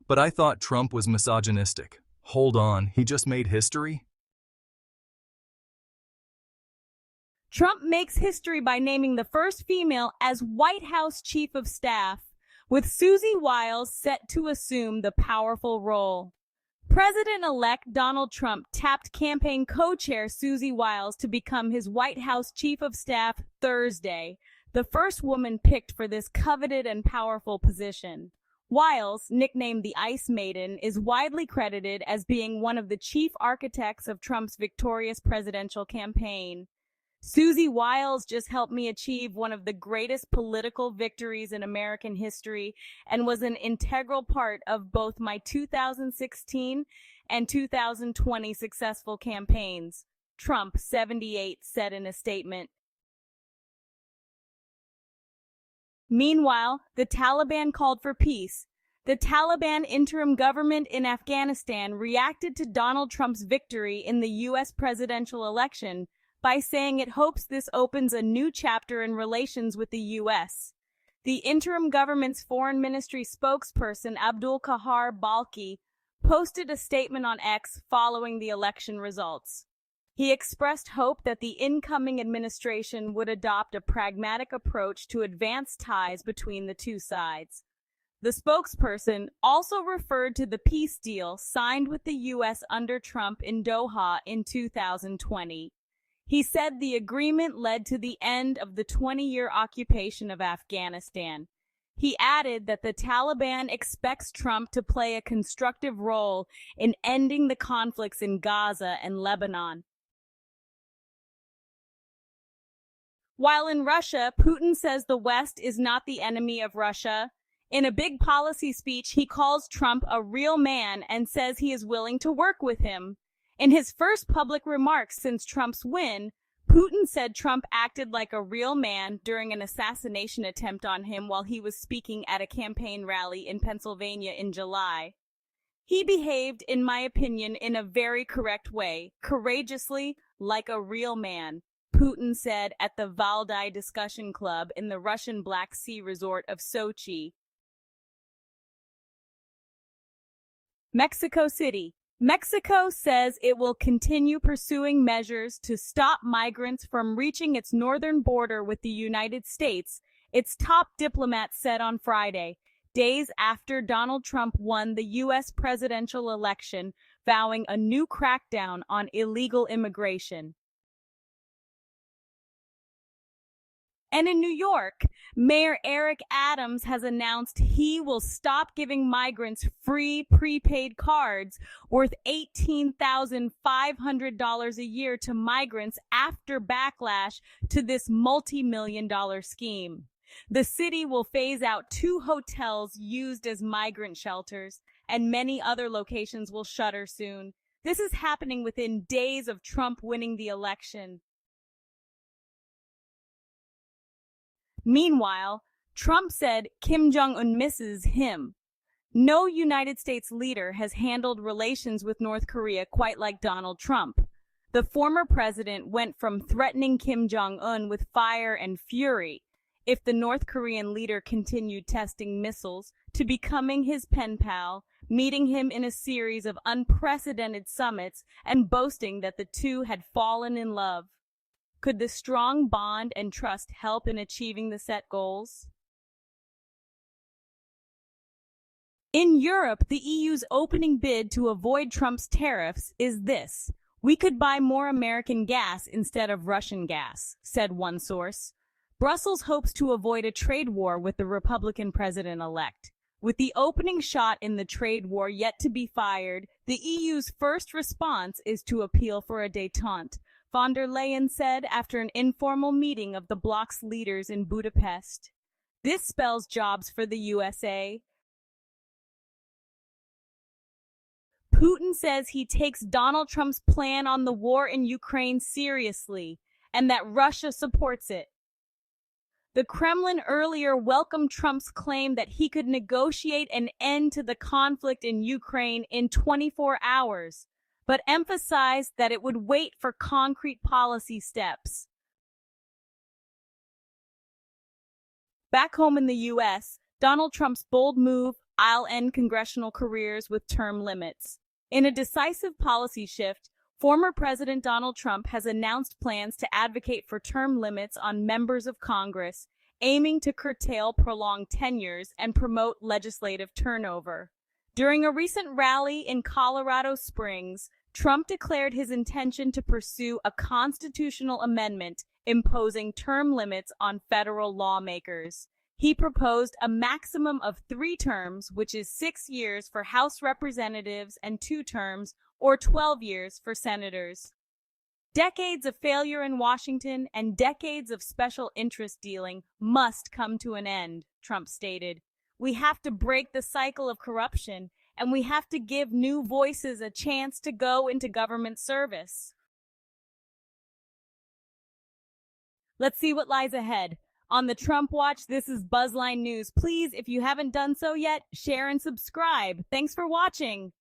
But I thought Trump was misogynistic. Hold on, he just made history? Trump makes history by naming the first female as White House Chief of Staff, with Susie Wiles set to assume the powerful role. President-elect Donald Trump tapped campaign co-chair Susie Wiles to become his White House Chief of Staff Thursday, the first woman picked for this coveted and powerful position. Wiles, nicknamed the Ice Maiden, is widely credited as being one of the chief architects of Trump's victorious presidential campaign. Susie Wiles just helped me achieve one of the greatest political victories in American history and was an integral part of both my 2016 and 2020 successful campaigns, Trump, 78, said in a statement. Meanwhile, the Taliban called for peace. The Taliban interim government in Afghanistan reacted to Donald Trump's victory in the U.S. presidential election by saying it hopes this opens a new chapter in relations with the U.S. The interim government's foreign ministry spokesperson Abdul Kahar Balki posted a statement on X following the election results. He expressed hope that the incoming administration would adopt a pragmatic approach to advance ties between the two sides. The spokesperson also referred to the peace deal signed with the U.S. under Trump in Doha in 2020. He said the agreement led to the end of the 20-year occupation of Afghanistan. He added that the Taliban expects Trump to play a constructive role in ending the conflicts in Gaza and Lebanon. While in Russia, Putin says the West is not the enemy of Russia. In a big policy speech, he calls Trump a real man and says he is willing to work with him. In his first public remarks since Trump's win, Putin said Trump acted like a real man during an assassination attempt on him while he was speaking at a campaign rally in Pennsylvania in July. He behaved, in my opinion, in a very correct way, courageously, like a real man, Putin said at the Valdai Discussion Club in the Russian Black Sea resort of Sochi. Mexico City. Mexico says it will continue pursuing measures to stop migrants from reaching its northern border with the United States, its top diplomat said on Friday, days after Donald Trump won the U.S. presidential election, vowing a new crackdown on illegal immigration. And in New York, Mayor Eric Adams has announced he will stop giving migrants free prepaid cards worth $18,500 a year to migrants after backlash to this multi-million-dollar scheme. The city will phase out 2 hotels used as migrant shelters, and many other locations will shutter soon. This is happening within days of Trump winning the election. Meanwhile, Trump said Kim Jong-un misses him. No United States leader has handled relations with North Korea quite like Donald Trump. The former president went from threatening Kim Jong-un with fire and fury if the North Korean leader continued testing missiles to becoming his pen pal, meeting him in a series of unprecedented summits and boasting that the two had fallen in love. Could the strong bond and trust help in achieving the set goals? In Europe, the EU's opening bid to avoid Trump's tariffs is this: we could buy more American gas instead of Russian gas, said one source. Brussels hopes to avoid a trade war with the Republican president-elect. With the opening shot in the trade war yet to be fired, the EU's first response is to appeal for a détente, von der Leyen said after an informal meeting of the bloc's leaders in Budapest. This spells jobs for the USA. Putin says he takes Donald Trump's plan on the war in Ukraine seriously, and that Russia supports it. The Kremlin earlier welcomed Trump's claim that he could negotiate an end to the conflict in Ukraine in 24 hours, but emphasized that it would wait for concrete policy steps. Back home in the U.S., Donald Trump's bold move, I'll end congressional careers with term limits. In a decisive policy shift, former President Donald Trump has announced plans to advocate for term limits on members of Congress, aiming to curtail prolonged tenures and promote legislative turnover. During a recent rally in Colorado Springs, Trump declared his intention to pursue a constitutional amendment imposing term limits on federal lawmakers. He proposed a maximum of 3 terms, which is 6 years for House representatives and 2 terms, or 12 years for senators. Decades of failure in Washington and decades of special interest dealing must come to an end, Trump stated. We have to break the cycle of corruption, and we have to give new voices a chance to go into government service. Let's see what lies ahead. On the Trump Watch, this is Buzzline News. Please, if you haven't done so yet, share and subscribe. Thanks for watching.